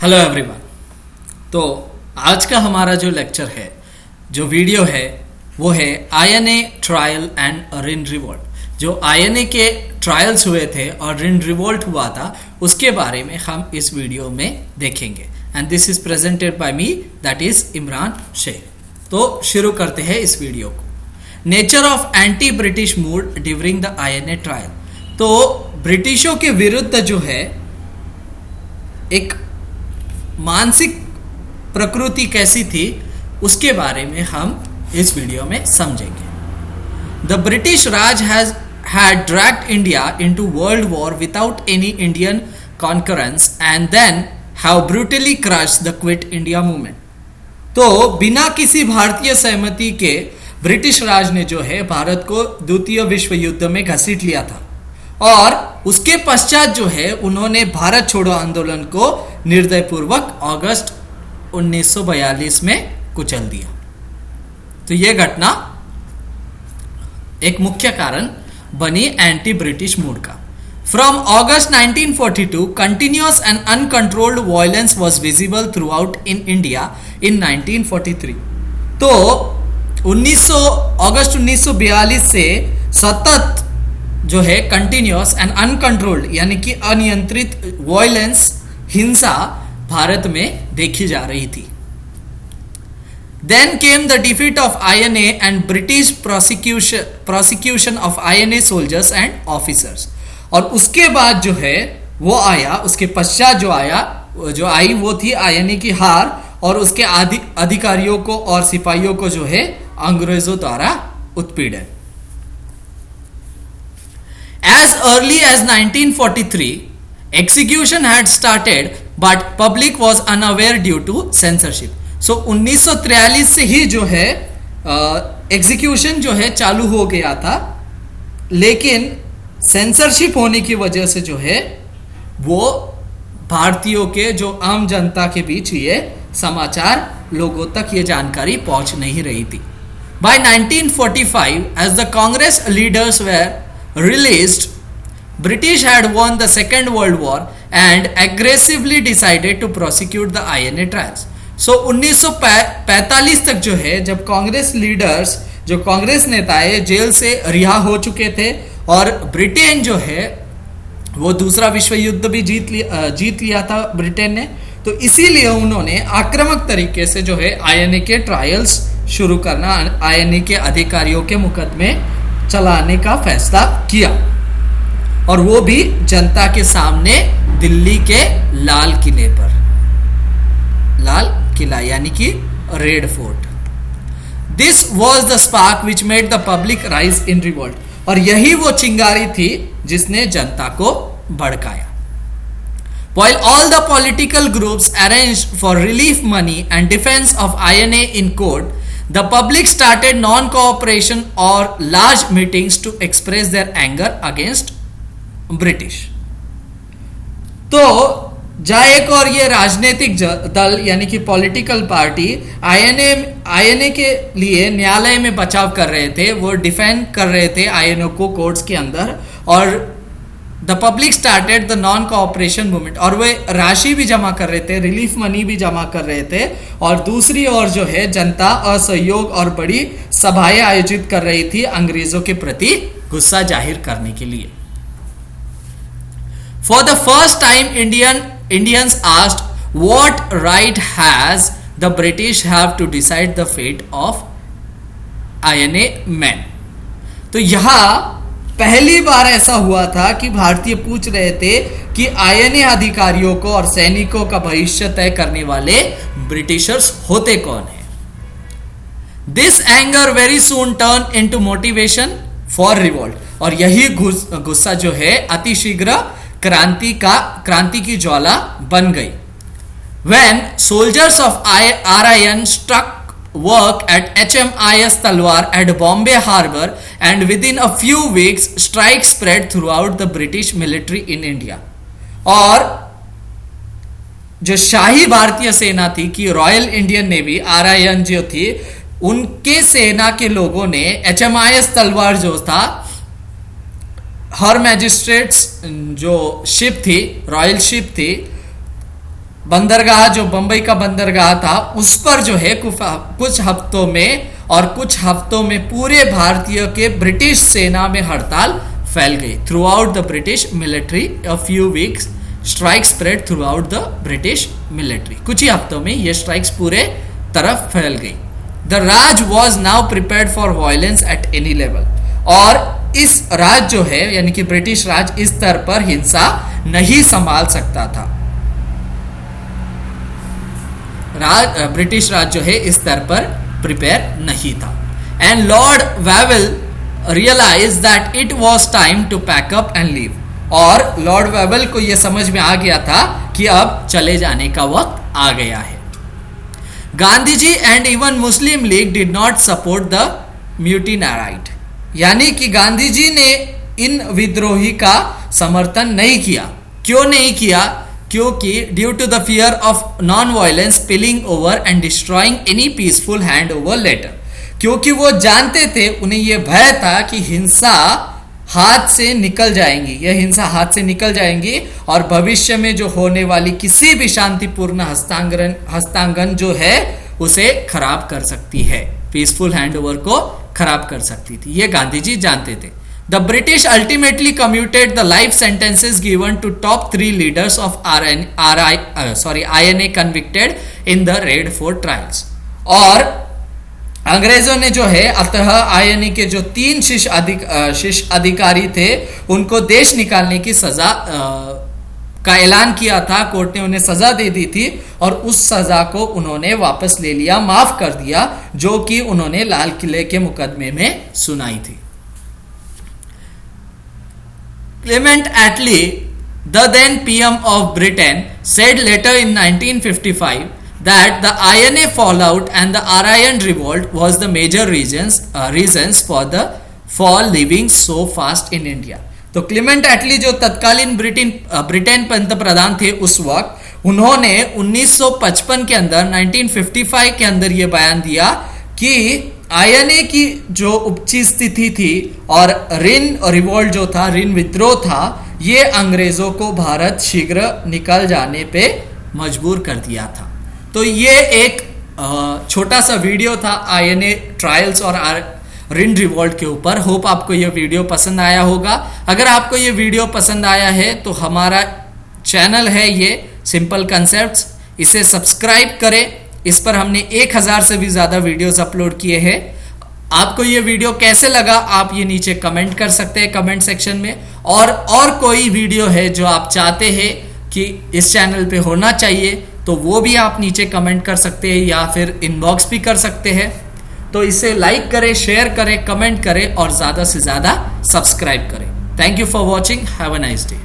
Hello everyone. तो आज का हमारा जो लेक्चर है, जो वीडियो है, वो है INA trial and Rin revolt. जो आईएनए के ट्रायल्स हुए थे और रिन रिवोल्ट हुआ था, उसके बारे में हम इस वीडियो में देखेंगे। And this is presented by me, that is Imran Shaikh. तो शुरू करते हैं इस वीडियो को। Nature of anti British mood during the INA trial. तो ब्रिटिशों के विरुद्ध जो है एक मानसिक प्रकृति कैसी थी, उसके बारे में हम इस वीडियो में समझेंगे। The British Raj had dragged India into world war without any Indian concurrence and then have brutally crushed the Quit India movement। तो बिना किसी भारतीय सहमति के ब्रिटिश राज ने जो है भारत को द्वितीय विश्व युद्ध में घसीट लिया था और उसके पश्चात जो है उन्होंने भारत छोड़ो आंदोलन को निर्दयपूर्वक अगस्त 1942 में कुचल दिया। तो यह घटना एक मुख्य कारण बनी एंटी ब्रिटिश मूड का। From August 1942 continuous and uncontrolled violence was visible through out in India in 1943। तो अगस्त 1942 से सतत जो है कंटिन्यूअस एंड अनकंट्रोल्ड यानी कि अनियंत्रित वायलेंस, हिंसा भारत में देखी जा रही थी। Then came the defeat of INA and British prosecution of INA soldiers and officers। और उसके बाद जो है वो आया, उसके पश्चात जो आई वो थी INA की हार और उसके अधिकारियों को और सिपाहियों को जो है अंग्रेजों द्वारा उत्पीड़न। As early as 1943, execution had started, but public was unaware due to censorship। सो 1943 से ही जो है एग्जीक्यूशन जो है चालू हो गया था, लेकिन सेंसरशिप होने की वजह से जो है वो भारतीयों के जो आम जनता के बीच ये समाचार लोगों तक ये जानकारी पहुंच नहीं रही थी। By 1945 as the Congress leaders were released, British had won the Second World War and aggressively decided to prosecute the INA trials। सो 1945 तक जो है जब कांग्रेस लीडर्स, जो कांग्रेस नेताएं जेल से रिहा हो चुके थे और ब्रिटेन जो है वो दूसरा विश्व युद्ध भी जीत लिया था ब्रिटेन ने, तो इसीलिए उन्होंने आक्रामक तरीके से जो है आईएनए के ट्रायल्स शुरू करना, आईएनए के अधिकारियों के मुकदमे चलाने का फैसला किया और वो भी जनता के सामने दिल्ली के लाल किले पर, लाल किला यानी कि red fort. This was the spark which made the public rise in revolt. और यही वो चिंगारी थी जिसने जनता को भड़काया। While all the political groups arranged for relief money and defense of INA in court, the public started non-cooperation or large meetings to express their anger against British। तो जाएक और ये राजनीतिक दल यानी कि पॉलिटिकल पार्टी आईएनए के लिए न्यायालय में बचाव कर रहे थे, वो डिफेंड कर रहे थे आईएनए को कोर्ट्स के अंदर, और the public started the non cooperation movement. और वे राशि भी जमा कर रहे थे, रिलीफ मनी भी जमा कर रहे थे, और दूसरी ओर जो है जनता असहयोग और बड़ी सभाएं आयोजित कर रही थी अंग्रेजों के प्रति गुस्सा जाहिर करने के लिए। For the first time Indians asked, what right has the British have to decide the fate of INA men? तो यहां पहली बार ऐसा हुआ था कि भारतीय पूछ रहे थे कि आईएनए अधिकारियों को और सैनिकों का भविष्य तय करने वाले ब्रिटिशर्स होते कौन है। This anger very soon turn into motivation for revolt. और यही गुस्सा जो है अतिशीघ्र क्रांति की ज्वाला बन गई। When soldiers of RIN struck work at HMIS Talwar at Bombay Harbour and within a few weeks strike spread throughout the British military in India। और जो शाही भारतीय सेना थी कि रॉयल इंडियन नेवी RIN जो थी, उनके सेना के लोगों ने HMIS तलवार जो था, हर मैजिस्ट्रेट्स जो शिप थी, रॉयल शिप थी, बंदरगाह जो बंबई का बंदरगाह था उस पर जो है कुछ हफ्तों में और कुछ हफ्तों में पूरे भारतीय के ब्रिटिश सेना में हड़ताल फैल गई। Through out the British military a few weeks strike spread through out the British military. कुछ ही हफ्तों में ये स्ट्राइक्स पूरे तरफ फैल गई। The Raj was now prepared for violence at any level. और इस राज जो है यानी कि ब्रिटिश राज इस स्तर पर हिंसा नहीं संभाल सकता था। ब्रिटिश राज जो है इस स्तर पर प्रिपेयर नहीं था। And Lord Wavell realize that it was time to pack up and leave. और लॉर्ड वेवेल को यह समझ में आ गया था कि अब चले जाने का वक्त आ गया है। Gandhi ji and even Muslim League did not support the mutiny right. यानी कि गांधी जी ने इन विद्रोही का समर्थन नहीं किया। क्यों नहीं किया? क्योंकि due to the fear of non violence spilling over and destroying any peaceful hand over later. क्योंकि वो जानते थे, उन्हें यह भय था कि हिंसा हाथ से निकल जाएंगी, यह हिंसा हाथ से निकल जाएंगी और भविष्य में जो होने वाली किसी भी शांतिपूर्ण हस्तांगन जो है उसे खराब कर सकती है, पीसफुल हैंडओवर को खराब कर सकती थी। ये गांधी जी जानते थे। The British ultimately commuted the life sentences given to top 3 leaders of INA convicted in the Red Fort trials। और अंग्रेजों ने जो है अतः INA के जो 3 शीर्ष अधिकारी थे उनको देश निकालने की सजा का ऐलान किया था। कोर्ट ने उन्हें सजा दे दी थी और उस सजा को उन्होंने वापस ले लिया, माफ कर दिया, जो कि उन्होंने लाल किले के मुकदमे में सुनाई थी। Clement Attlee, the then PM of Britain, said later in 1955 that the INA fallout and the Aryan revolt was the major reasons for leaving so fast in India। तो क्लेमेंट एटली जो तत्कालीन ब्रिटेन पंत प्रधान थे उस वक्त, उन्होंने 1955 के अंदर 1955 के अंदर यह बयान दिया कि आईएनए की जो उपची स्थिति थी और रिन रिवोल्ट जो था, रिन विद्रोह था, ये अंग्रेजों को भारत शीघ्र निकल जाने पे मजबूर कर दिया था। तो ये एक छोटा सा वीडियो था आईएनए ट्रायल्स और रिन रिवोल्ट के ऊपर। होप आपको ये वीडियो पसंद आया होगा। अगर आपको ये वीडियो पसंद आया है तो हमारा चैनल है ये सिंपल कंसेप्ट्स, इसे सब्सक्राइब करें। इस पर हमने 1000 से भी ज़्यादा वीडियोस अपलोड किए हैं। आपको ये वीडियो कैसे लगा आप ये नीचे कमेंट कर सकते हैं कमेंट सेक्शन में। और कोई वीडियो है जो आप चाहते हैं कि इस चैनल पे होना चाहिए तो वो भी आप नीचे कमेंट कर सकते हैं या फिर इनबॉक्स भी कर सकते हैं। तो इसे लाइक करें, शेयर करें, कमेंट करें और ज़्यादा से ज़्यादा सब्सक्राइब करें। Thank you for watching. Have a nice day.